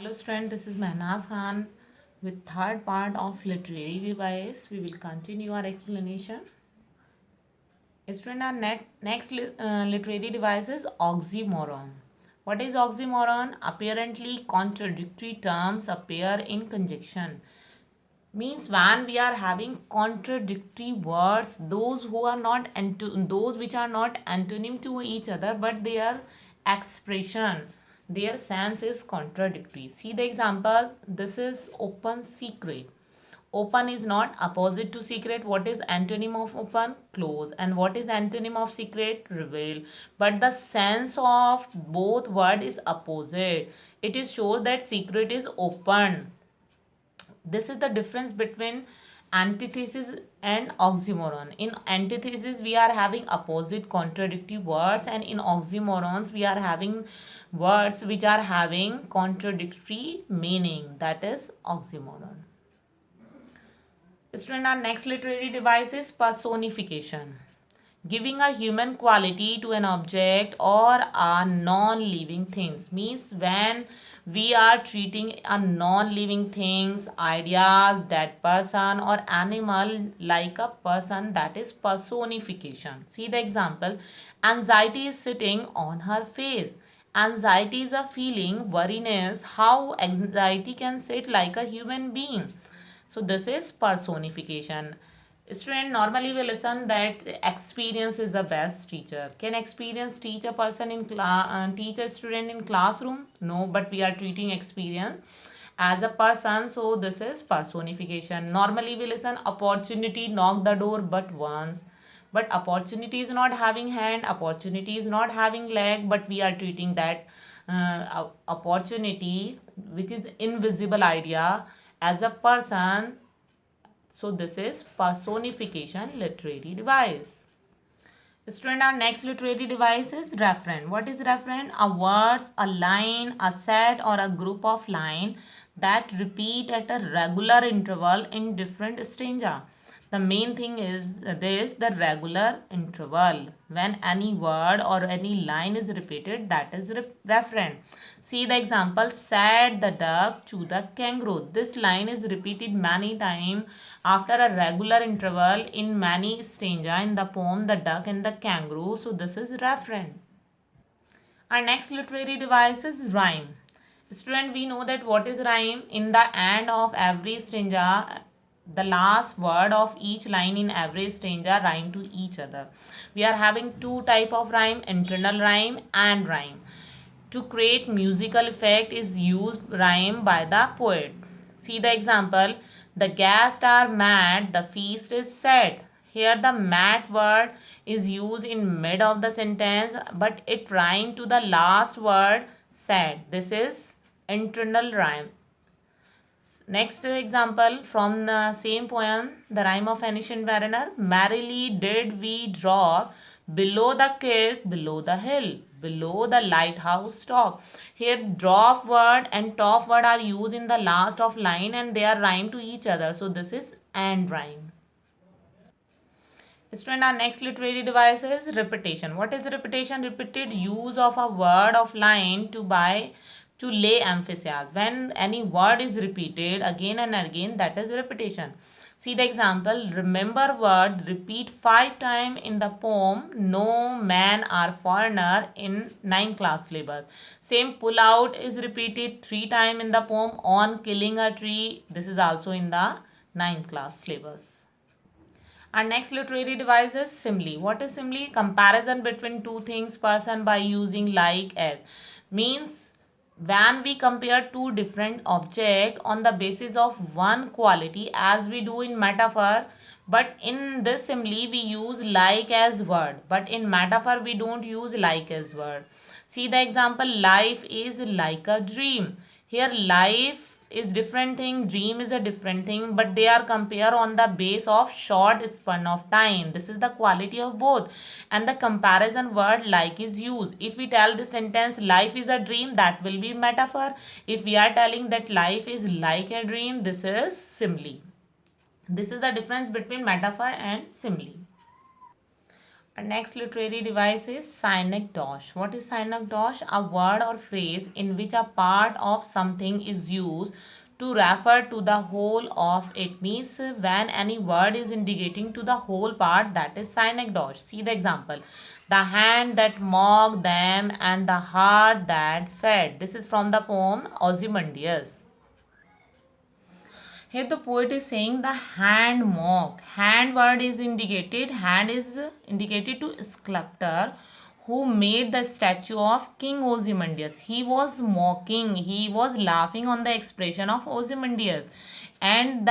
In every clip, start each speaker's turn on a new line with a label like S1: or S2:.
S1: Hello student, this is Mehnaz Khan with third part of literary device. We will continue our explanation. Student, our next literary device is oxymoron. What is oxymoron? Apparently contradictory terms appear in conjunction. Means when we are having contradictory words, those who are not those which are not antonym to each other, but their expression, their sense is contradictory. See the example. This is open secret. Open is not opposite to secret. What is antonym of open? Close. And what is antonym of secret? Reveal. But the sense of both word is opposite. It is shows that secret is open. This is the difference between antithesis and oxymoron. In antithesis we are having opposite contradictory words, and in oxymorons we are having words which are having contradictory meaning. That is oxymoron. Student, our next literary device is personification. Giving a human quality to an object or a non-living things. Means when we are treating a non-living things, ideas, that person or animal like a person, that is personification. See the example. Anxiety is sitting on her face. Anxiety is a feeling, worriness. How anxiety can sit like a human being? So this is personification. Student, normally we listen that experience is the best teacher. Can experience teach a person in class, teach a student in classroom? No, but we are treating experience as a person. So this is personification. Normally we listen opportunity knock the door but once. But opportunity is not having hand, opportunity is not having leg, but we are treating that opportunity, which is invisible idea, as a person. So this is personification literary device. Student, our next literary device is referent. What is referent? A words, a line, a set or a group of line that repeat at a regular interval in different stanza. The main thing is this, the regular interval. When any word or any line is repeated, that is referent. See the example, said the duck to the kangaroo. This line is repeated many times after a regular interval in many stanza in the poem The Duck and the Kangaroo. So this is referent. Our next literary device is rhyme. Student, we know that what is rhyme? In the end of every stanza, the last word of each line in every stanza rhyme to each other. We are having two type of rhyme, internal rhyme and rhyme. To create musical effect is used rhyme by the poet. See the example. The guests are mad, the feast is set. Here the mad word is used in mid of the sentence, but it rhymes to the last word said. This is internal rhyme. Next example from the same poem, The Rime of Ancient Mariner. Merrily did we drop below the kirk, below the hill, below the lighthouse top. Here drop word and top word are used in the last of line and they are rhymed to each other. So this is and rhyme. Student, our next literary device is repetition. What is repetition? Repeated use of a word of line to lay emphasis. When any word is repeated again and again, that is repetition. See the example. Remember word repeat 5 times in the poem No Man or Foreigner in 9 class syllabus. Same pull out is repeated 3 times in the poem On Killing a Tree. This is also in the 9th class syllabus. Our next literary device is simile. What is simile? Comparison between two things, person by using like as. Means when we compare two different objects on the basis of one quality as we do in metaphor, but in this simile we use like as word, but in metaphor we don't use like as word. See the example, life is like a dream. Here life is different thing, dream is a different thing, but they are compared on the base of short span of time. This is the quality of both, and the comparison word like is used. If we tell the sentence life is a dream, that will be metaphor. If we are telling that life is like a dream, this is simile. This is the difference between metaphor and simile. Our next literary device is synecdoche. What is synecdoche? A word or phrase in which a part of something is used to refer to the whole of it. Means when any word is indicating to the whole part, that is synecdoche. See the example. The hand that mocked them and the heart that fed. This is from the poem Ozymandias. Here the poet is saying the hand mock. Hand word is indicated. Hand is indicated to sculptor who made the statue of King Ozymandias. He was mocking. He was laughing on the expression of Ozymandias. And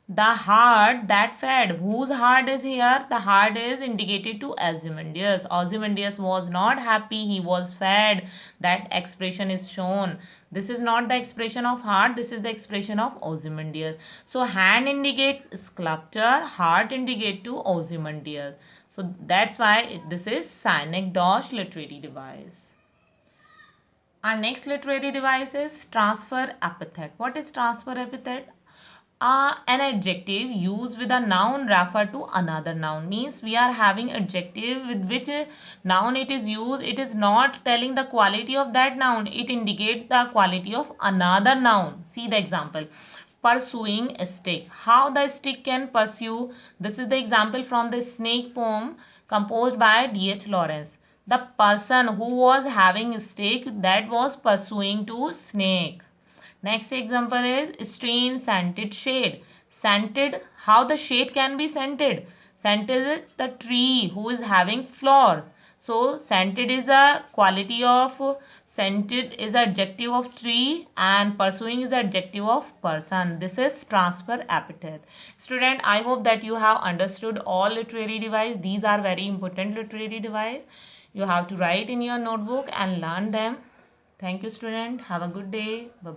S1: the heart that fed. Whose heart is here? The heart is indicated to Ozymandias. Ozymandias was not happy. He was fed. That expression is shown. This is not the expression of heart. This is the expression of Ozymandias. So hand indicate sculpture. Heart indicate to Ozymandias. So that's why this is synecdoche literary device. Our next literary device is transfer epithet. What is transfer epithet? An adjective used with a noun refer to another noun. Means we are having adjective with which noun it is used. It is not telling the quality of that noun. It indicates the quality of another noun. See the example. Pursuing a stick. How the stick can pursue. This is the example from the snake poem composed by D.H. Lawrence. The person who was having a stick that was pursuing to snake. Next example is strain scented shade. Scented, how the shade can be scented? Scented is the tree who is having flowers. So scented is the quality of, scented is the adjective of tree, and pursuing is the adjective of person. This is transfer epithet. Student, I hope that you have understood all literary device. These are very important literary device. You have to write in your notebook and learn them. Thank you, student. Have a good day. Bye.